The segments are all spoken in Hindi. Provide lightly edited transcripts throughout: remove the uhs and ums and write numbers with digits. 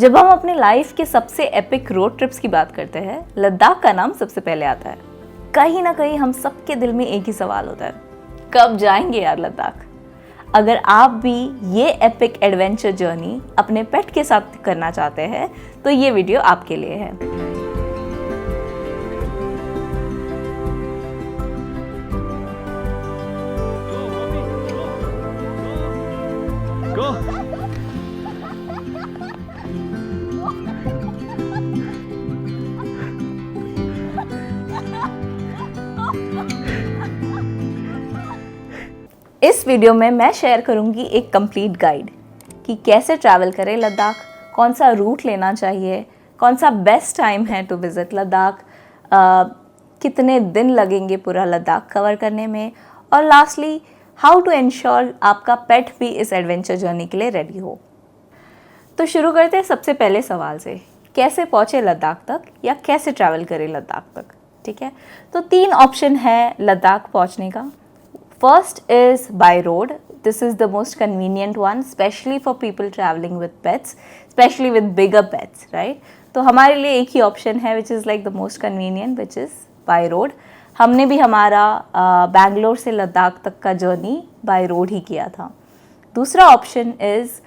जब हम अपनी लाइफ के सबसे एपिक रोड ट्रिप्स की बात करते हैं, लद्दाख का नाम सबसे पहले आता है। कहीं ना कहीं हम सबके दिल में एक ही सवाल होता है, कब जाएंगे यार लद्दाख। अगर आप भी ये एपिक एडवेंचर जर्नी अपने पेट के साथ करना चाहते हैं तो ये वीडियो आपके लिए है। इस वीडियो में मैं शेयर करूंगी एक कंप्लीट गाइड कि कैसे ट्रैवल करें लद्दाख, कौन सा रूट लेना चाहिए, कौन सा बेस्ट टाइम है टू विज़िट लद्दाख, कितने दिन लगेंगे पूरा लद्दाख कवर करने में, और लास्टली हाउ टू इंश्योर आपका पेट भी इस एडवेंचर जर्नी के लिए रेडी हो। तो शुरू करते हैं सबसे पहले सवाल से, कैसे पहुँचे लद्दाख तक या कैसे ट्रैवल करें लद्दाख तक। ठीक है, तो 3 ऑप्शन है लद्दाख पहुँचने का। First is by road. This is the most convenient one, especially for people traveling with pets, especially with bigger pets, right? तो हमारे लिए एक ही ऑप्शन है which is like the most convenient, which is by road. हमने भी हमारा बैंगलोर से लद्दाख तक का जर्नी बाय रोड ही किया था। दूसरा ऑप्शन इज़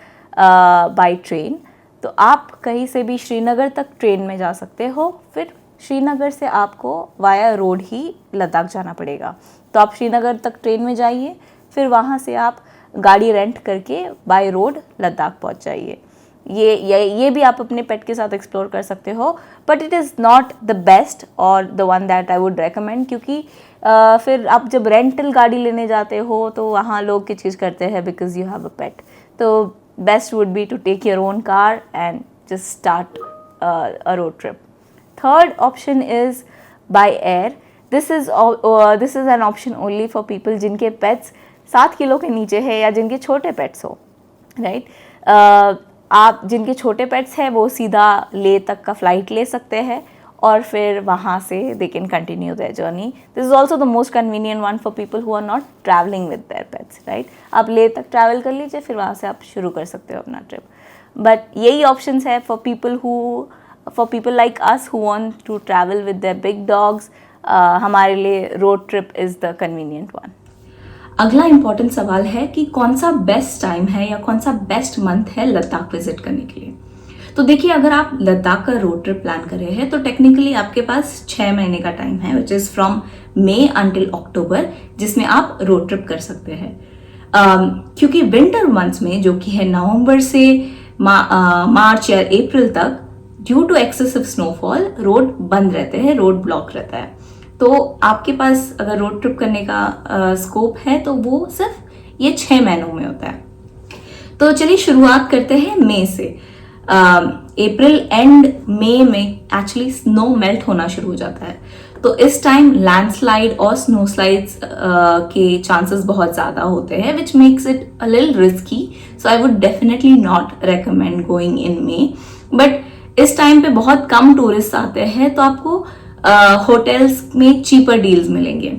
बाय ट्रेन। तो आप कहीं से भी श्रीनगर तक ट्रेन में जा सकते हो, फिर श्रीनगर से आपको वाया रोड ही लद्दाख जाना पड़ेगा। तो आप श्रीनगर तक ट्रेन में जाइए, फिर वहाँ से आप गाड़ी रेंट करके बाय रोड लद्दाख पहुँच जाइए। ये भी आप अपने पेट के साथ एक्सप्लोर कर सकते हो, but it is not the best और the one that I would recommend, क्योंकि फिर आप जब रेंटल गाड़ी लेने जाते हो तो वहाँ लोग की चीज़ करते हैं because you have a pet. तो best would be to take your own car and just start a road trip. Third option is by air. This is an option only for people जिनके pets 7 किलो के नीचे है या जिनके छोटे pets हो, right? आप जिनके छोटे pets हैं वो सीधा ले तक का फ्लाइट ले सकते हैं और फिर वहाँ से they can continue their journey. This is also the most convenient one for people who are not traveling with their pets, right? आप ले तक ट्रैवल कर लीजिए, फिर वहाँ से आप शुरू कर सकते हो अपना ट्रिप। बट यही ऑप्शंस है for people like us who want to travel with their big dogs. हमारे लिए road trip is the convenient one. अगला इम्पॉर्टेंट सवाल है कि कौन सा बेस्ट टाइम है या कौन सा बेस्ट मंथ है लद्दाख विजिट करने के लिए। तो देखिए, अगर आप लद्दाख का रोड ट्रिप प्लान कर रहे हैं तो टेक्निकली आपके पास 6 महीने का टाइम है, which is from May until October, जिसमें आप रोड ट्रिप कर सकते हैं। क्योंकि विंटर मंथ्स में, जो कि है नवंबर से मार्च या अप्रैल तक, due to excessive snowfall road बंद रहते हैं, रोड ब्लॉक रहता है। तो आपके पास अगर रोड ट्रिप करने का स्कोप है तो वो सिर्फ ये 6 महीनों में होता है। तो चलिए शुरुआत करते हैं मई से। अप्रैल एंड मई में एक्चुअली स्नो मेल्ट होना शुरू हो जाता है, तो इस टाइम लैंडस्लाइड और स्नो स्लाइड्स के चांसेस बहुत ज़्यादा होते हैं, which makes it a little risky. So I would definitely not recommend going in May. But इस टाइम पे बहुत कम टूरिस्ट आते हैं, तो आपको होटल्स में चीपर डील्स मिलेंगे।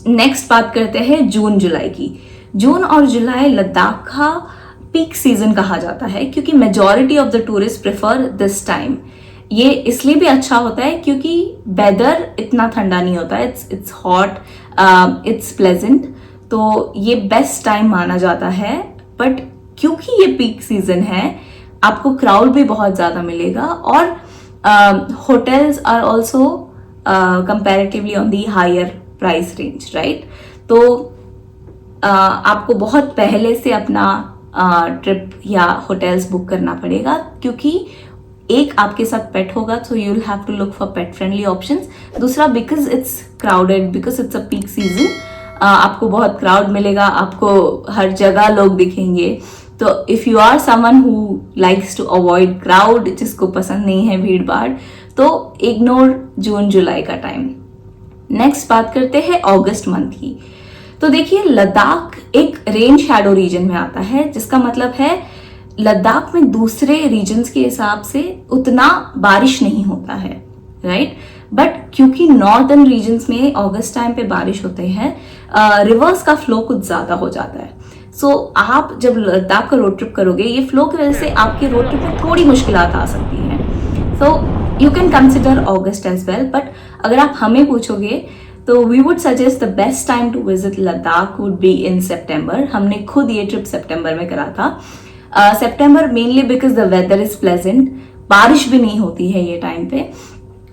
नेक्स्ट बात करते हैं जून जुलाई की। जून और जुलाई लद्दाख का पीक सीजन कहा जाता है, क्योंकि majority of the tourist prefer this time. ये इसलिए भी अच्छा होता है क्योंकि वेदर इतना ठंडा नहीं होता है, इट्स हॉट, इट्स प्लेजेंट, तो ये बेस्ट टाइम माना जाता है। बट क्योंकि ये पीक सीजन है, आपको क्राउड भी बहुत ज़्यादा मिलेगा और hotels are also comparatively on the higher price range, right? तो आपको बहुत पहले से अपना ट्रिप या होटल्स बुक करना पड़ेगा, क्योंकि एक आपके साथ पेट होगा, so you will have to look for pet friendly options. दूसरा, because it's crowded, because it's a peak season, आपको बहुत क्राउड मिलेगा, आपको हर जगह लोग दिखेंगे। तो if you are someone who likes to avoid crowd, जिसको पसंद नहीं है भीड़ भाड़, तो इग्नोर जून जुलाई का टाइम। नेक्स्ट बात करते हैं अगस्त मंथ की। तो देखिए, लद्दाख एक रेन शैडो रीजन में आता है, जिसका मतलब है लद्दाख में दूसरे रीजन्स के हिसाब से उतना बारिश नहीं होता है, राइट? बट क्योंकि नॉर्दर्न रीजन्स में अगस्त टाइम पे बारिश होते हैं, रिवर्स का फ्लो कुछ ज़्यादा हो जाता है। सो आप जब लद्दाख का रोड ट्रिप करोगे, ये फ्लो की वजह से आपकी रोड ट्रिप में थोड़ी मुश्किलात आ सकती हैं। So you can consider August as well, but अगर आप हमें पूछोगे तो we would suggest the best time to visit Ladakh would be in September. हमने खुद ये ट्रिप सितंबर में करा था। September mainly because the weather is pleasant, बारिश भी नहीं होती है ये टाइम पे,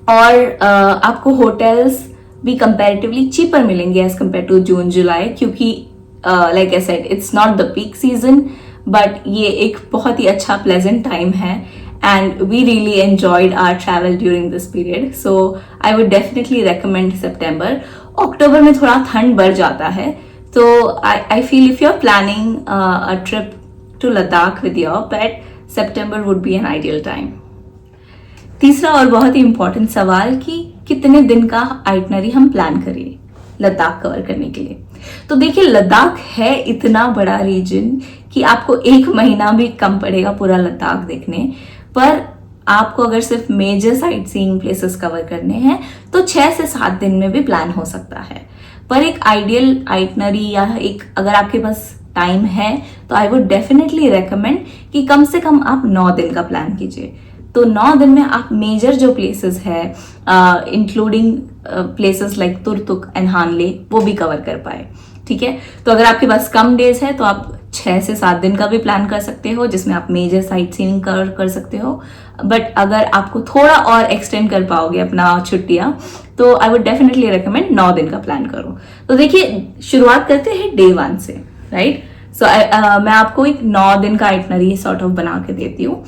और आपको होटल्स भी कंपैरेटिवली चीपर मिलेंगे as compared to June July, क्योंकि like I said it's not the peak season, but ये एक बहुत ही अच्छा प्लेजेंट टाइम है and we really enjoyed our travel during this period. So I would definitely recommend September. अक्टूबर में थोड़ा ठंड बढ़ जाता है, तो I feel if you are planning a trip to Ladakh with your pet, September would be an ideal time. तीसरा और बहुत ही इंपॉर्टेंट सवाल कि कितने दिन का आइटनरी हम प्लान करें लद्दाख कवर करने के लिए। तो देखिए, लद्दाख है इतना बड़ा रीजन कि आपको 1 महीना भी कम पड़ेगा पूरा लद्दाख देखने, पर आपको अगर सिर्फ major sightseeing places cover करने हैं तो 6 से 7 दिन में भी प्लान हो सकता है। पर एक आइडियल आइटनरी या एक अगर आपके पास टाइम है तो आई वुड डेफिनेटली रेकमेंड कि कम से कम आप 9 दिन का प्लान कीजिए। तो 9 दिन में आप मेजर जो प्लेसेस है including places like Turtuk and Hanle वो भी कवर कर पाए। ठीक है, तो अगर आपके पास कम डेज है तो आप 6 से 7 दिन का भी प्लान कर सकते हो, जिसमें आप मेजर साइट सीइंग कवर कर सकते हो। बट अगर आपको थोड़ा और एक्सटेंड कर पाओगे अपना छुट्टियां, तो आई वुड डेफिनेटली रिकमेंड 9 दिन का प्लान करो। तो देखिए, शुरुआत करते हैं डे 1 से, राइट। सो मैं आपको एक 9 दिन का आइटनरी सॉर्ट ऑफ बना के देती हूँ।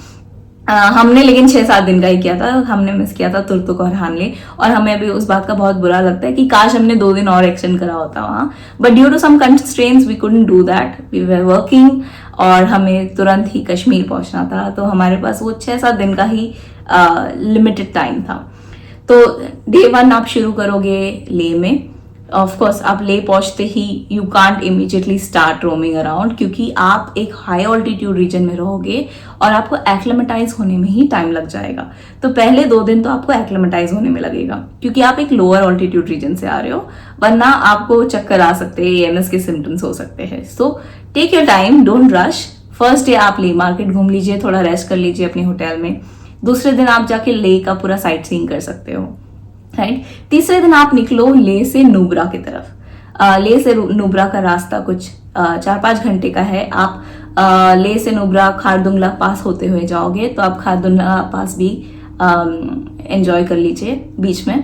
हमने लेकिन 6-7 दिन का ही किया था, हमने मिस किया था तुरतुक और हानले, और हमें अभी उस बात का बहुत बुरा लगता है कि काश हमने 2 दिन और एक्सटेंड करा होता वहाँ, but due to some constraints we couldn't do that, we were working और हमें तुरंत ही कश्मीर पहुंचना था, तो हमारे पास वो 6-7 दिन का ही लिमिटेड टाइम था। तो डे 1 आप शुरू करोगे ले में। ऑफ कोर्स आप ले पहुंचते ही you can't immediately start roaming around, क्योंकि आप एक हाई ऑल्टीट्यूड रीजन में रहोगे और आपको एक्लेमेटाइज होने में ही टाइम लग जाएगा। तो पहले 2 दिन तो आपको एक्लेमेटाइज होने में लगेगा, क्योंकि आप एक लोअर ऑल्टीट्यूड रीजन से आ रहे हो, वरना आपको चक्कर आ सकते हैं, एएमएस के सिम्टम्स हो सकते हैं। So take your time, don't rush. First day आप ले मार्केट घूम लीजिए, थोड़ा रेस्ट कर लीजिए अपने होटल में। दूसरे दिन आप जाके ले का पूरा साइट सीइंग कर सकते हो, राइट। तीसरे दिन आप निकलो ले से नुब्रा की तरफ। ले से नुब्रा का रास्ता कुछ 4-5 घंटे का है। आप ले से नुब्रा खारदुंगला पास होते हुए जाओगे, तो आप खारदुंगला पास भी एंजॉय कर लीजिए बीच में।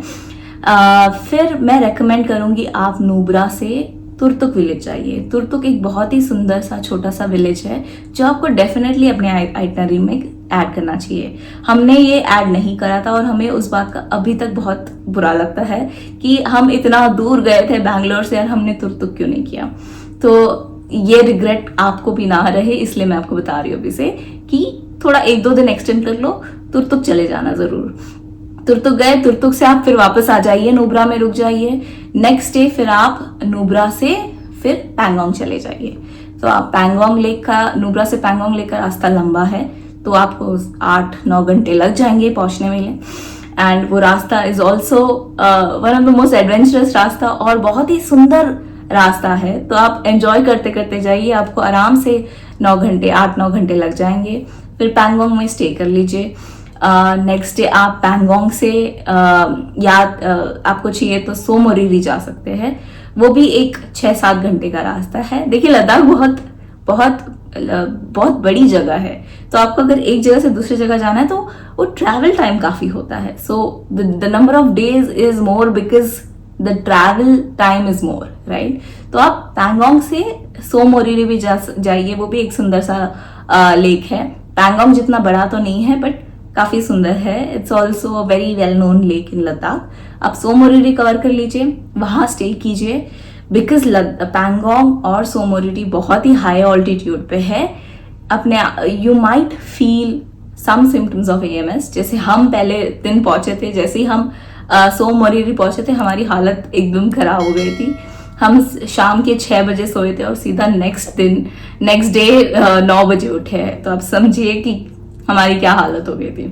फिर मैं रेकमेंड करूंगी आप नुब्रा से तुरतुक विलेज जाइए। तुरतुक एक बहुत ही सुंदर सा छोटा सा विलेज है जो आपको डेफिनेटली अपने आइटनरी में ऐड करना चाहिए। हमने ये ऐड नहीं करा था और हमें उस बात का अभी तक बहुत बुरा लगता है कि हम इतना दूर गए थे बैंगलोर से और हमने तुरतुक क्यों नहीं किया। तो ये रिग्रेट आपको भी ना रहे, इसलिए मैं आपको बता रही हूँ अभी से कि थोड़ा 1-2 दिन एक्सटेंड कर लो, तुरतुक चले जाना जरूर। तुरतुक गए, तुरतुक से आप फिर वापस आ जाइए, नुब्रा में रुक जाइए। नेक्स्ट डे फिर आप नुब्रा से फिर पैंगोंग चले जाइए। तो आप पैंगोंग लेक का, नुब्रा से पैंगोंग लेक का रास्ता लंबा है, तो आपको 8-9 घंटे लग जाएंगे पहुंचने में। एंड वो रास्ता is also one of the most adventurous रास्ता और बहुत ही सुंदर रास्ता है। तो आप एंजॉय करते करते जाइए, आपको आराम से 8-9 घंटे लग जाएंगे। फिर पैंगोंग में स्टे कर लीजिए। नेक्स्ट डे आप पैंगोंग से आपको चाहिए तो सो मोरिरी जा सकते हैं, वो भी एक 6-7 घंटे का रास्ता है। देखिए, लद्दाख बहुत बहुत बहुत बड़ी जगह है, तो आपको अगर एक जगह से दूसरी जगह जाना है तो वो ट्रैवल टाइम काफी होता है। So the number of days is more because the travel time is more, right. तो आप पैंगोंग से सो मोरिरी भी जाइए, वो भी एक सुंदर सा लेक है। पैंगोंग जितना बड़ा तो नहीं है बट काफी सुंदर है। It's also a very well known lake in Ladakh. आप सो मोरिरी कवर कर लीजिए, वहां स्टे कीजिए, बिकॉज पैंगोंग और सो मोरिरी बहुत ही हाई ऑल्टीट्यूड पे है। अपने you might feel some symptoms of AMS, जैसे हम पहले दिन पहुंचे थे, जैसे ही हम सो मोरिरी पहुंचे थे हमारी हालत एकदम खराब हो गई थी। हम शाम के 6 बजे सोए थे और सीधा नेक्स्ट डे 9 बजे उठे। तो आप समझिए कि हमारी क्या हालत हो गई थी।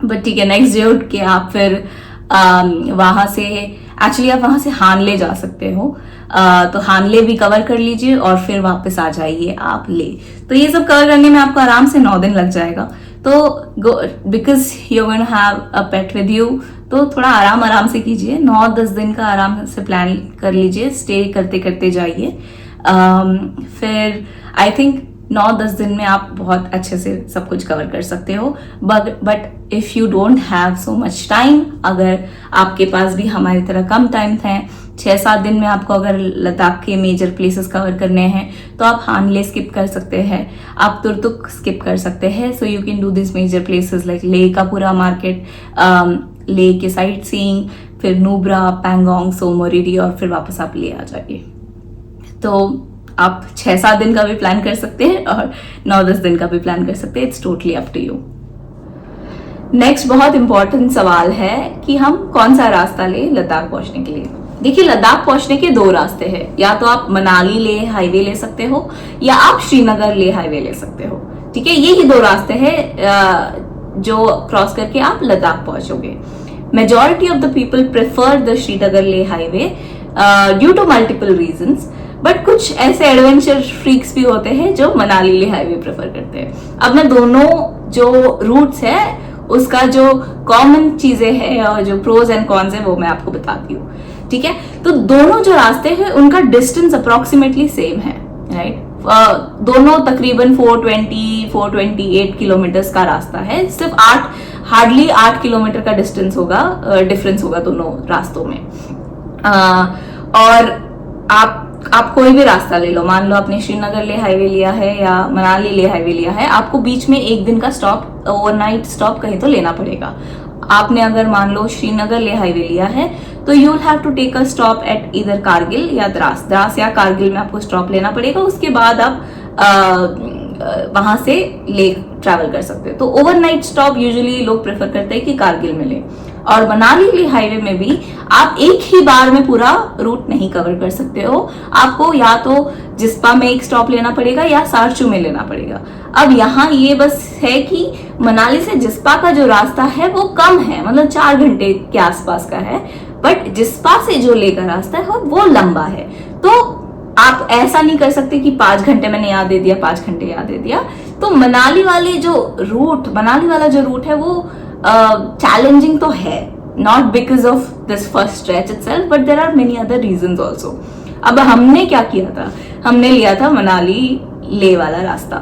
बट ठीक है, नेक्स्ट डे उठ के आप फिर वहां से एक्चुअली आप वहां से हानले जा सकते हो, तो हानले भी कवर कर लीजिए और फिर वापस आ जाइए आप ले। तो ये सब कवर करने में आपको आराम से 9 दिन लग जाएगा। तो because you going have a pet with you, तो थोड़ा आराम आराम से कीजिए, 9-10 दिन का आराम से प्लान कर लीजिए, स्टे करते करते जाइए। फिर आई थिंक 9-10 दिन में आप बहुत अच्छे से सब कुछ कवर कर सकते हो। But if you don't have so much time, अगर आपके पास भी हमारी तरह कम टाइम है, 6-7 दिन में आपको अगर लद्दाख के मेजर प्लेसेस कवर करने हैं, तो आप हानले स्किप कर सकते हैं, आप तुर्तुक स्किप कर सकते हैं। So you can do this major places like Leh का पूरा मार्केट, लेह के साइट सीइंग, फिर नुब्रा, पैंगोंग, सो मोरिरी, और फिर वापस आप ले आ जाइए। तो आप 6-7 दिन का भी प्लान कर सकते हैं और 9-10 दिन का भी प्लान कर सकते हैं, it's totally up to you. Next बहुत इंपॉर्टेंट सवाल है कि हम कौन सा रास्ता ले लद्दाख पहुंचने के लिए। देखिए, लद्दाख पहुंचने के 2 रास्ते हैं, या तो आप मनाली ले हाईवे ले सकते हो, या आप श्रीनगर ले हाईवे ले सकते हो। ठीक है, यही 2 रास्ते हैं जो क्रॉस करके आप लद्दाख पहुंचोगे। Majority of the people prefer the Srinagar Leh highway due to multiple reasons, but कुछ ऐसे एडवेंचर फ्रीक्स भी होते हैं जो मनाली ले हाईवे प्रेफर करते हैं। अब मैं दोनों जो रूट्स है उसका जो कॉमन चीजें हैं और जो प्रोज एंड कॉन्स है वो मैं आपको बताती हूँ। ठीक है, तो दोनों जो रास्ते हैं उनका डिस्टेंस अप्रोक्सीमेटली सेम है, राइट। दोनों तकरीबन 428 किलोमीटर का रास्ता है, सिर्फ हार्डली 8 किलोमीटर का डिफरेंस होगा दोनों रास्तों में। और आप कोई भी रास्ता ले लो, मान लो आपने श्रीनगर ले हाईवे लिया है या मनाली ले हाईवे लिया है, आपको बीच में 1 दिन का स्टॉप, ओवरनाइट स्टॉप कहीं तो लेना पड़ेगा। आपने अगर मान लो श्रीनगर ले हाईवे लिया है तो you will have to take a stop at इधर कारगिल या द्रास या कारगिल में आपको स्टॉप लेना पड़ेगा। उसके बाद आप वहां से ले ट्रैवल कर सकते हो। तो ओवरनाइट स्टॉप यूजुअली लोग प्रेफर करते हैं कि कारगिल में ले। और मनाली ले हाईवे में भी आप एक ही बार में पूरा रूट नहीं कवर कर सकते हो, आपको या तो जिस्पा में एक स्टॉप लेना पड़ेगा या सारचू में लेना पड़ेगा। अब यहाँ ये बस है कि मनाली से जिस्पा का जो रास्ता है वो कम है, मतलब 4 घंटे के आसपास का है, बट जिस्पा से जो ले का रास्ता है वो लंबा है। तो आप ऐसा नहीं कर सकते कि 5 घंटे मैंने याद दे दिया, 5 घंटे याद दे दिया। तो मनाली वाला जो रूट है वो चैलेंजिंग तो है, not because of this first stretch itself, but there are many other reasons also. अब हमने क्या किया था, हमने लिया था मनाली ले वाला रास्ता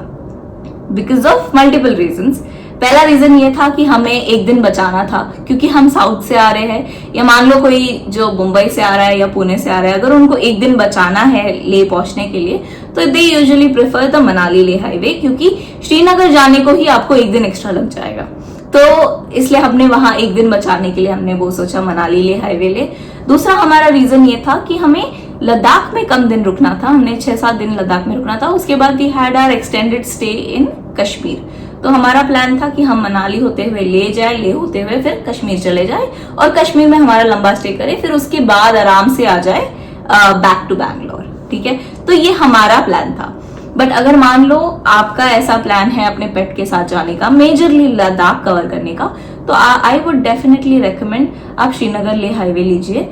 बिकॉज ऑफ मल्टीपल रीजंस। पहला रीजन ये था कि हमें 1 दिन बचाना था, क्योंकि हम साउथ से आ रहे हैं, या मान लो कोई जो मुंबई से आ रहा है या पुणे से आ रहा है, अगर उनको 1 दिन बचाना है ले पहुंचने के लिए तो they usually prefer the Manali ले हाईवे, क्योंकि श्रीनगर जाने को ही आपको 1 दिन एक्स्ट्रा लग जाएगा। तो इसलिए हमने वहां 1 दिन बचाने के लिए हमने वो सोचा मनाली ले हाईवे ले। दूसरा हमारा रीजन ये था कि हमें लद्दाख में कम दिन रुकना था, हमने 6-7 दिन लद्दाख में रुकना था। उसके बाद we had our extended stay in Kashmir. तो हमारा प्लान था कि हम मनाली होते हुए ले होते हुए फिर कश्मीर चले जाए और कश्मीर में हमारा लंबा स्टे करें, फिर उसके बाद आराम से आ जाए बैक टू बैंगलोर। ठीक है, तो ये हमारा प्लान था। बट अगर मान लो आपका ऐसा प्लान है अपने पेट के साथ जाने का, मेजरली लद्दाख कवर करने का, तो आई वुड डेफिनेटली रेकमेंड आप श्रीनगर ले हाईवे लीजिए।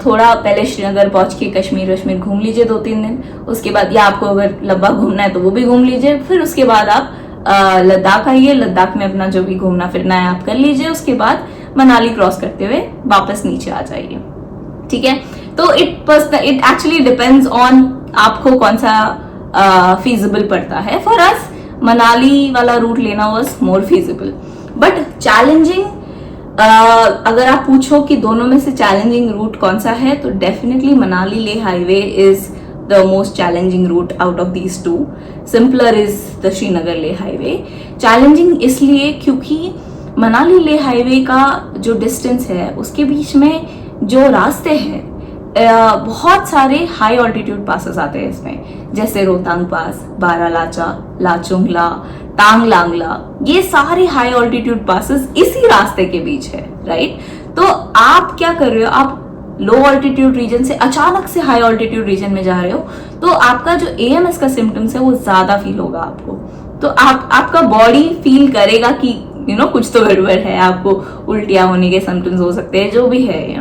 थोड़ा पहले श्रीनगर पहुंच के कश्मीर घूम लीजिए 2-3 दिन, उसके बाद या आपको अगर लंबा घूमना है तो वो भी घूम लीजिए, फिर उसके बाद आप लद्दाख आइए, लद्दाख में अपना जो भी घूमना फिरना है आप कर लीजिए, उसके बाद मनाली क्रॉस करते हुए वापस नीचे आ जाइए। ठीक है, तो इट एक्चुअली डिपेंड्स ऑन आपको कौन सा फीजिबल पड़ता है। फॉर अस मनाली वाला रूट लेना was more feasible, but challenging अगर आप पूछो कि दोनों में से चैलेंजिंग रूट कौन सा है, तो डेफिनेटली मनाली ले highway is the most challenging route out of these two. Simpler is the Srinagar ले हाईवे। चैलेंजिंग इसलिए क्योंकि मनाली ले हाईवे का जो डिस्टेंस है उसके बीच में जो रास्ते हैं बहुत सारे हाई ऑल्टीट्यूड पासेस आते हैं इसमें, जैसे रोहतांग पास, बारालाचा, लाचुंगला, टांगलांगला, ये सारे हाई ऑल्टीट्यूड पासेस इसी रास्ते के बीच है, राइट। तो आप क्या कर रहे हो, आप लो ऑल्टीट्यूड रीजन से अचानक से हाई ऑल्टीट्यूड रीजन में जा रहे हो, तो आपका जो AMS का सिम्टम्स है वो ज्यादा फील होगा आपको। तो आपका बॉडी फील करेगा कि कुछ तो गड़बड़ है, आपको उल्टियाँ होने के सिम्टम्स हो सकते हैं, जो भी है,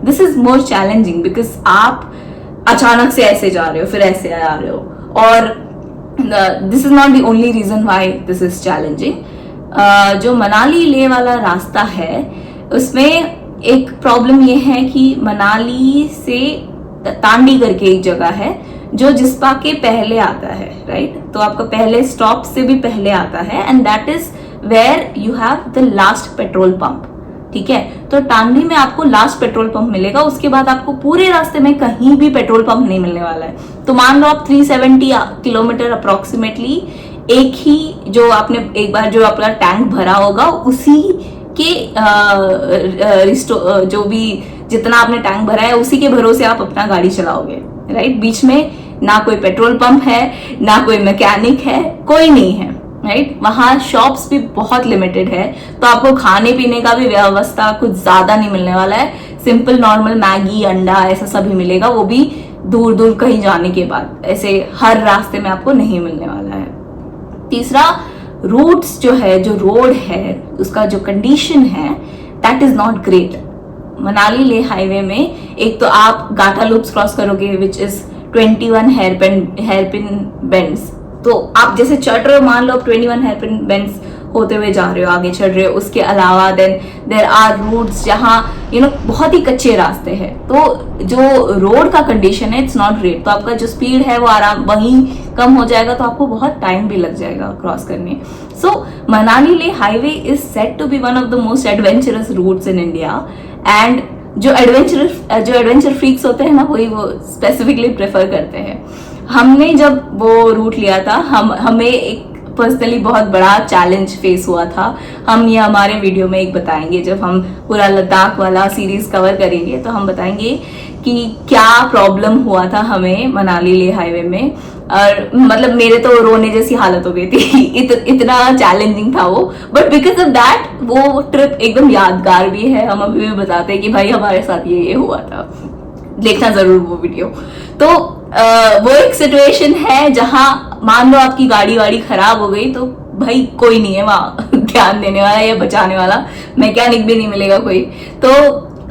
this is more challenging because आप अचानक से ऐसे जा रहे हो, फिर ऐसे आ रहे हो, और this is not the only reason why this is challenging. जो मनाली लेह वाला रास्ता है उसमें एक प्रॉब्लम ये है कि मनाली से तांडी करके एक जगह है जो जिस्पा के पहले आता है, राइट? तो आपका पहले स्टॉप से भी पहले आता है, and that is where you have the last petrol pump, ठीक है? तो टांडी में आपको लास्ट पेट्रोल पंप मिलेगा, उसके बाद आपको पूरे रास्ते में कहीं भी पेट्रोल पंप नहीं मिलने वाला है। तो मान लो आप 370 किलोमीटर अप्रोक्सीमेटली एक ही, जो आपने एक बार जो अपना टैंक भरा होगा उसी के जो भी जितना आपने टैंक भरा है उसी के भरोसे आप अपना गाड़ी चलाओगे, राइट? बीच में ना कोई पेट्रोल पंप है, ना कोई मैकेनिक है, कोई नहीं है, राइट? वहां शॉप्स भी बहुत लिमिटेड है, तो आपको खाने पीने का भी व्यवस्था कुछ ज्यादा नहीं मिलने वाला है। सिंपल नॉर्मल मैगी, अंडा, ऐसा सभी मिलेगा, वो भी दूर दूर कहीं जाने के बाद, ऐसे हर रास्ते में आपको नहीं मिलने वाला है। तीसरा, रूट्स जो है, जो रोड है, उसका जो कंडीशन है that is not great. Manali Leh highway में एक तो आप गाटा लूप्स क्रॉस करोगे विच इज 21 हेयरपिन बेंड्स, तो आप जैसे चढ़ रहे हो, मान लो आप 21 हेयरपिन बेंड्स होते हुए जा रहे हो, आगे चढ़ रहे हो, उसके अलावा देन देयर आर रूट्स जहाँ बहुत ही कच्चे रास्ते हैं, तो जो रोड का कंडीशन है इट्स नॉट ग्रेट, तो आपका जो स्पीड है वो आराम वहीं कम हो जाएगा, तो आपको बहुत टाइम भी लग जाएगा क्रॉस करने। So Manali Leh highway is said to be one of the most adventurous routes in India, and जो एडवेंचर फ्रीक्स होते हैं ना, वही वो स्पेसिफिकली प्रेफर करते हैं। हमने जब वो रूट लिया था, हमें एक पर्सनली बहुत बड़ा चैलेंज फेस हुआ था। हम ये हमारे वीडियो में एक बताएंगे, जब हम पूरा लद्दाख वाला सीरीज कवर करेंगे तो हम बताएंगे कि क्या प्रॉब्लम हुआ था हमें मनाली लेह हाईवे में, और मतलब मेरे तो रोने जैसी हालत हो गई थी इतना चैलेंजिंग था वो, बट बिकॉज ऑफ दैट वो ट्रिप एकदम यादगार भी है। हम अभी भी बताते हैं कि भाई हमारे साथ ये हुआ था, देखना जरूर वो वीडियो। तो वो एक सिचुएशन है जहां मान लो आपकी गाड़ी वाड़ी खराब हो गई, तो भाई कोई नहीं है वहां ध्यान देने वाला या बचाने वाला, मैकेनिक भी नहीं मिलेगा कोई, तो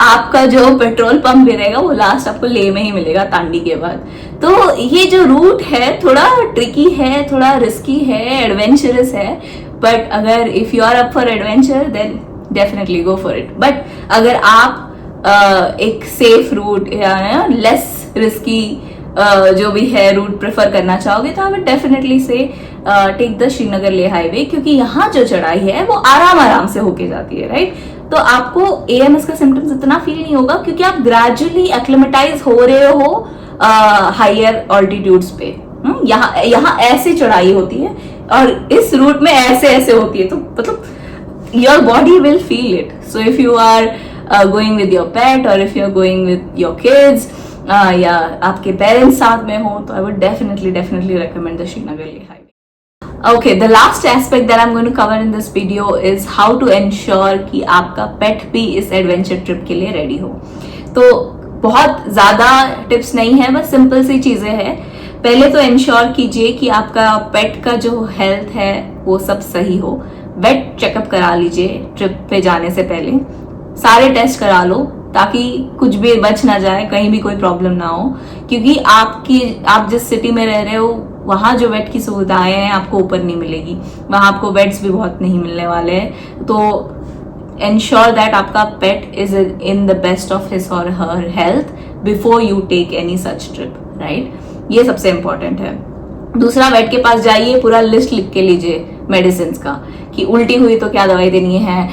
आपका जो पेट्रोल पंप भी रहेगा वो लास्ट आपको लेह में ही मिलेगा, तांडी के बाद। तो ये जो रूट है थोड़ा ट्रिकी है, थोड़ा रिस्की है, एडवेंचरस है, बट अगर if you are up for adventure then definitely go for it. But अगर आप एक सेफ रूट या लेस रिस्की जो भी है रूट प्रेफर करना चाहोगे, तो I would definitely say take the Srinagar Leh highway, क्योंकि यहाँ जो चढ़ाई है वो आराम से होके जाती है, राइट? तो आपको एएमएस का सिम्टम्स इतना फील नहीं होगा, क्योंकि आप ग्रेजुअली एक्लिमेटाइज हो रहे हो हायर ऑल्टीट्यूड्स पे। यहाँ ऐसे चढ़ाई होती है और इस रूट में ऐसे होती है, तो मतलब your body will feel it. So if you are going with your pet और if you are going with your kids या आपके पेरेंट्स साथ में हो, तो I would definitely recommend the Srinagar Leh Highway. Okay, the last aspect that I'm going to cover in this video is how to ensure कि आपका पेट भी इस एडवेंचर ट्रिप के लिए रेडी हो। तो बहुत ज्यादा टिप्स नहीं है, बस सिंपल सी चीजें हैं। पहले तो इंश्योर कीजिए कि आपका पेट का जो हेल्थ है वो सब सही हो। वेट चेकअप करा लीजिए ट्रिप पे जाने से पहले, सारे टेस्ट करा लो ताकि कुछ भी बच ना जाए, कहीं भी कोई प्रॉब्लम ना हो, क्योंकि आप जिस सिटी में रह रहे हो वहाँ जो वेट की सुविधाएं हैं आपको ऊपर नहीं मिलेगी, वहाँ आपको बेड्स भी बहुत नहीं मिलने वाले हैं। तो ensure that आपका pet is in the best of his और her health before you take any such trip, right? ये सबसे इंपॉर्टेंट है। दूसरा, वेट के पास जाइए, पूरा लिस्ट लिख के लीजिए मेडिसिन का, कि उल्टी हुई तो क्या दवाई देनी है,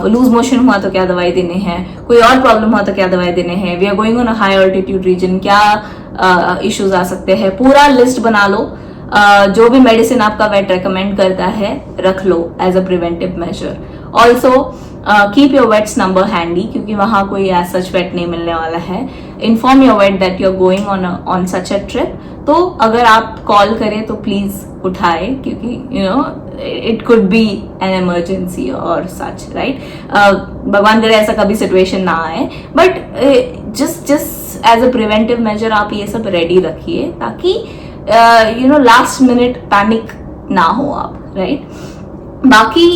लूज मोशन हुआ तो क्या दवाई देने हैं, कोई और प्रॉब्लम हुआ तो क्या दवाई देने हैं, we are going on a high altitude region, क्या इश्यूज आ सकते हैं, पूरा लिस्ट बना लो। जो भी मेडिसिन आपका वेट रेकमेंड करता है रख लो as a preventive measure. Also keep your vet's number handy, क्योंकि वहां कोई एज सच वेट नहीं मिलने वाला है। Inform your vet that you are going on such a trip. तो अगर आप कॉल करें तो प्लीज उठाए, क्योंकि it could be an emergency और सच, राइट? भगवान करे ऐसा कभी सिचुएशन ना आए, but just as a preventive measure आप ये सब रेडी रखिए, ताकि लास्ट मिनट पैनिक ना हो आप, राइट? बाकी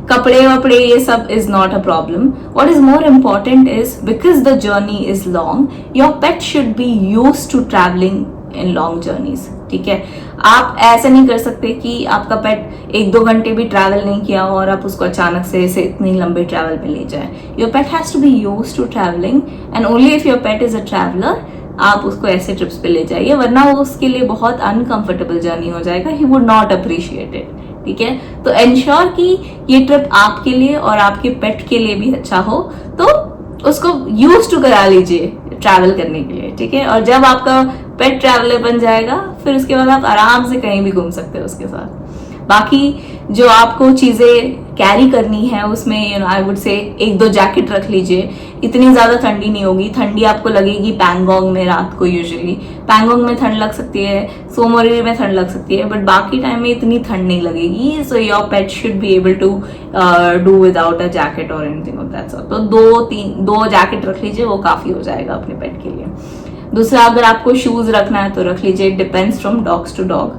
कपड़े वपड़े ये सब is not a problem. What is more important is because the journey is long, your pet should be used to travelling in long journeys. ठीक है, आप ऐसा नहीं कर सकते कि आपका पेट 1-2 घंटे भी ट्रैवल नहीं किया और आप उसको अचानक से इतनी लंबे ट्रैवल पे ले जाए. Your pet has to be used to travelling and only if your pet is a traveller आप उसको ऐसे ट्रिप्स पे ले जाइए, वरना वो उसके लिए बहुत अनकंफर्टेबल जर्नी हो जाएगा. He would not appreciate it. ठीक है, तो एंश्योर कि ये ट्रिप आपके लिए और आपके पेट के लिए भी अच्छा हो, तो उसको यूज टू करा लीजिए ट्रैवल करने के लिए. ठीक है, और जब आपका पेट ट्रैवलर बन जाएगा फिर उसके बाद आप आराम से कहीं भी घूम सकते हो उसके साथ. बाकी जो आपको चीजें कैरी करनी है उसमें आई वुड से 1-2 जैकेट रख लीजिए. इतनी ज्यादा ठंडी नहीं होगी. ठंडी आपको लगेगी पैंगोंग में रात को. यूजुअली पैंगोंग में ठंड लग सकती है, सोमोरी में ठंड लग सकती है, बट बाकी टाइम में इतनी ठंड नहीं लगेगी. So your pet should be able to do without a jacket और एनीथिंग ऑफ दैट सॉर्ट. तो 2 जैकेट रख लीजिए, वो काफी हो जाएगा अपने पेट के लिए. दूसरा, अगर आपको शूज रखना है तो रख लीजिए. Depends from dogs to dog.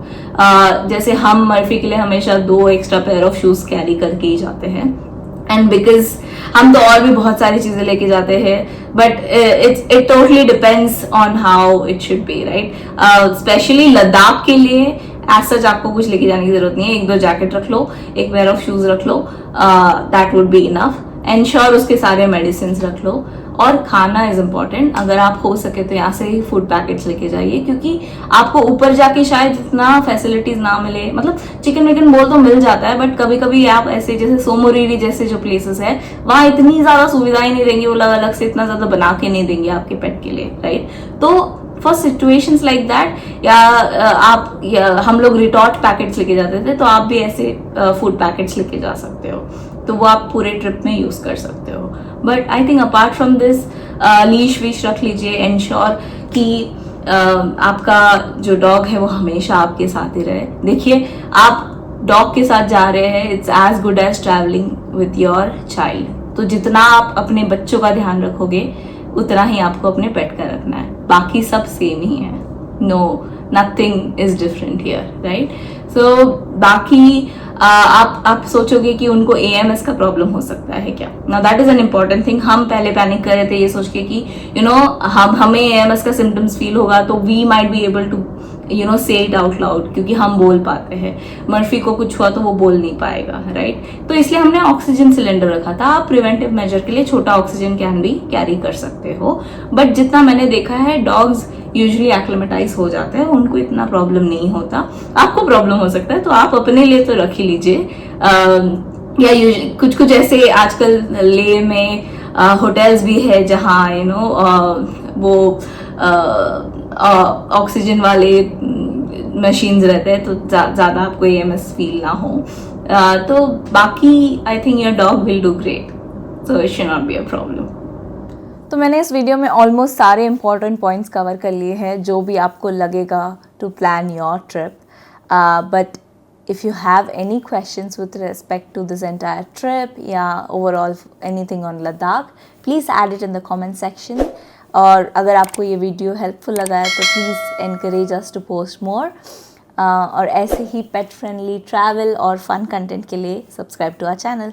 जैसे हम मर्फी के लिए हमेशा 2 extra pair of shoes carry करके ही जाते हैं. एंड बिकॉज हम तो और भी बहुत सारी चीजें लेके जाते हैं, but it totally depends on how it should be, right. Specially Ladakh के लिए एज सच आपको कुछ लेके जाने की जरूरत नहीं है. 1-2 जैकेट रख लो, 1 पेयर ऑफ शूज रख लो, that would be enough. Ensure उसके सारे मेडिसिन रख लो. और खाना इज इम्पॉर्टेंट. अगर आप हो सके तो यहाँ से ही फूड पैकेट्स लेके जाइए, क्योंकि आपको ऊपर जाके शायद इतना फैसिलिटीज ना मिले. मतलब चिकन विकन बोल तो मिल जाता है, बट कभी कभी आप ऐसे जैसे सोमोरीरी जैसे जो प्लेसेस है वहां इतनी ज्यादा सुविधाएं नहीं देंगे. वो अलग अलग से इतना ज्यादा बना के नहीं देंगे आपके पेट के लिए, राइट. तो फॉर सिचुएशंस लाइक दैट हम लोग रिटॉर्ट पैकेट्स लेके जाते थे, तो आप भी ऐसे फूड पैकेट्स लेके जा सकते हो. तो वो आप पूरे ट्रिप में यूज कर सकते हो. But I think apart from this leash wish रख लीजिए. एंश्योर कि आपका जो डॉग है वो हमेशा आपके साथ ही रहे. देखिए, आप डॉग के साथ जा रहे हैं, it's as good as travelling with your child. तो जितना आप अपने बच्चों का ध्यान रखोगे उतना ही आपको अपने पेट का रखना है. बाकी सब सेम ही है. No, nothing is different here, right. So बाकी आप सोचोगे कि उनको AMS का प्रॉब्लम हो सकता है क्या. Now that is an important thing. हम पहले पैनिक कर रहे थे ये सोच के कि हमें AMS का सिम्टम्स फील होगा तो we might be able to say it out loud, क्योंकि हम बोल पाते हैं. मर्फी को कुछ हुआ तो वो बोल नहीं पाएगा, राइट. तो इसलिए हमने ऑक्सीजन सिलेंडर रखा था. आप प्रिवेंटिव मेजर के लिए छोटा ऑक्सीजन कैन भी कैरी कर सकते हो. बट जितना मैंने देखा है डॉग्स यूजुअली एक्लिमेटाइज हो जाते हैं, उनको इतना प्रॉब्लम नहीं होता. आपको प्रॉब्लम हो सकता है तो आप अपने लिए तो रख ही लीजिए. या कुछ ऐसे आजकल ले में होटल्स भी है जहाँ वो ऑक्सीजन वाले मशीन्स रहते हैं, तो ज्यादा आपको AMS फील ना हो. तो बाकी I think your dog will do great, so it should not be a problem. तो मैंने इस वीडियो में ऑलमोस्ट सारे इंपॉर्टेंट पॉइंट्स कवर कर लिए हैं जो भी आपको लगेगा to plan your trip. But if you have any questions with respect to this entire trip या overall anything on Ladakh, please add it in the comment section. और अगर आपको ये वीडियो हेल्पफुल लगा है तो please encourage us to post more. और ऐसे ही पेट फ्रेंडली ट्रैवल और फन कंटेंट के लिए सब्सक्राइब टू आवर चैनल.